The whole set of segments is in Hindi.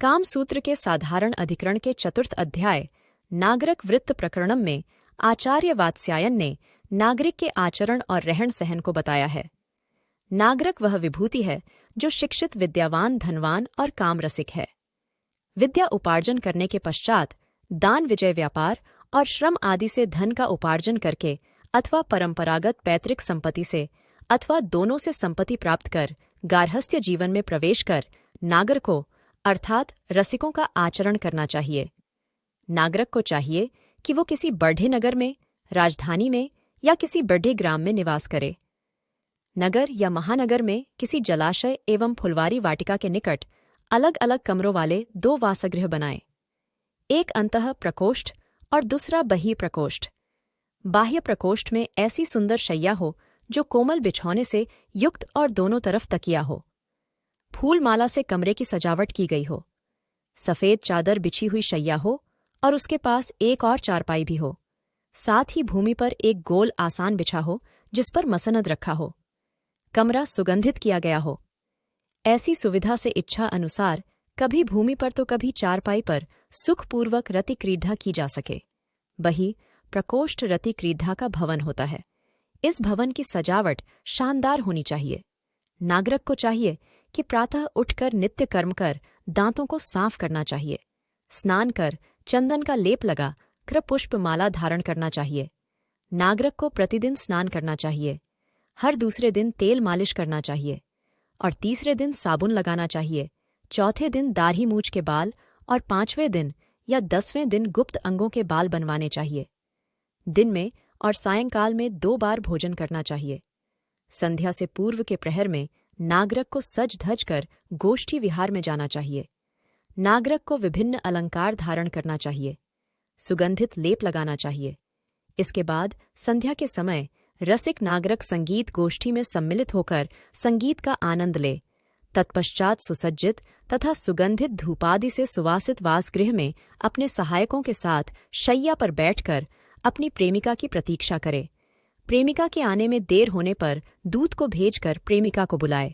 कामसूत्र के साधारण अधिकरण के चतुर्थ अध्याय नागरक वृत्त प्रकरणम में आचार्य वात्स्यायन ने नागरिक के आचरण और रहन सहन को बताया है। नागरक वह विभूति है जो शिक्षित, विद्यावान, धनवान और कामरसिक है। विद्या उपार्जन करने के पश्चात दान, विजय, व्यापार और श्रम आदि से धन का उपार्जन करके अथवा परंपरागत पैतृक संपत्ति से अथवा दोनों से संपत्ति प्राप्त कर गार्हस्थ्य जीवन में प्रवेश कर नागर को अर्थात रसिकों का आचरण करना चाहिए। नागरक को चाहिए कि वो किसी बढ़े नगर में, राजधानी में या किसी बढ़े ग्राम में निवास करे। नगर या महानगर में किसी जलाशय एवं फुलवारी वाटिका के निकट अलग अलग कमरों वाले 2 वासगृह बनाए, एक अंतः प्रकोष्ठ और दूसरा बहिः प्रकोष्ठ। बाह्य प्रकोष्ठ में ऐसी सुंदर शैया हो जो कोमल बिछौने से युक्त और दोनों तरफ तकिया हो। फूल माला से कमरे की सजावट की गई हो। सफेद चादर बिछी हुई शैया हो और उसके पास एक और चारपाई भी हो। साथ ही भूमि पर एक गोल आसान बिछा हो जिस पर मसनद रखा हो। कमरा सुगंधित किया गया हो। ऐसी सुविधा से इच्छा अनुसार कभी भूमि पर तो कभी चारपाई पर सुखपूर्वक रति क्रीड़ा की जा सके। बहिः प्रकोष्ठ रति क्रीड़ा का भवन होता है। इस भवन की सजावट शानदार होनी चाहिए। नागरक को चाहिए कि प्रातः उठकर नित्य कर्म कर दांतों को साफ करना चाहिए। स्नान कर चंदन का लेप लगा कर पुष्प माला धारण करना चाहिए। नागरक को प्रतिदिन स्नान करना चाहिए। हर दूसरे दिन तेल मालिश करना चाहिए और तीसरे दिन साबुन लगाना चाहिए। चौथे दिन दाढ़ी मूछ के बाल और 5वें दिन या 10वें दिन गुप्त अंगों के बाल बनवाने चाहिए। दिन में और सायंकाल में 2 बार भोजन करना चाहिए। संध्या से पूर्व के प्रहर में नागरक को सज धज कर गोष्ठी विहार में जाना चाहिए। नागरक को विभिन्न अलंकार धारण करना चाहिए। सुगंधित लेप लगाना चाहिए। इसके बाद संध्या के समय रसिक नागरक संगीत गोष्ठी में सम्मिलित होकर संगीत का आनंद ले। तत्पश्चात सुसज्जित तथा सुगंधित धूपादि से सुवासित वासगृह में अपने सहायकों के साथ शैया पर बैठकर अपनी प्रेमिका की प्रतीक्षा करे। प्रेमिका के आने में देर होने पर दूत को भेजकर प्रेमिका को बुलाए।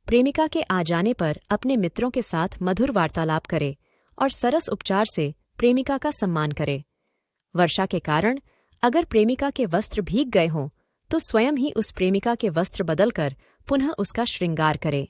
प्रेमिका के आ जाने पर अपने मित्रों के साथ मधुर वार्तालाप करे और सरस उपचार से प्रेमिका का सम्मान करे। वर्षा के कारण अगर प्रेमिका के वस्त्र भीग गए हों तो स्वयं ही उस प्रेमिका के वस्त्र बदलकर पुनः उसका श्रृंगार करे।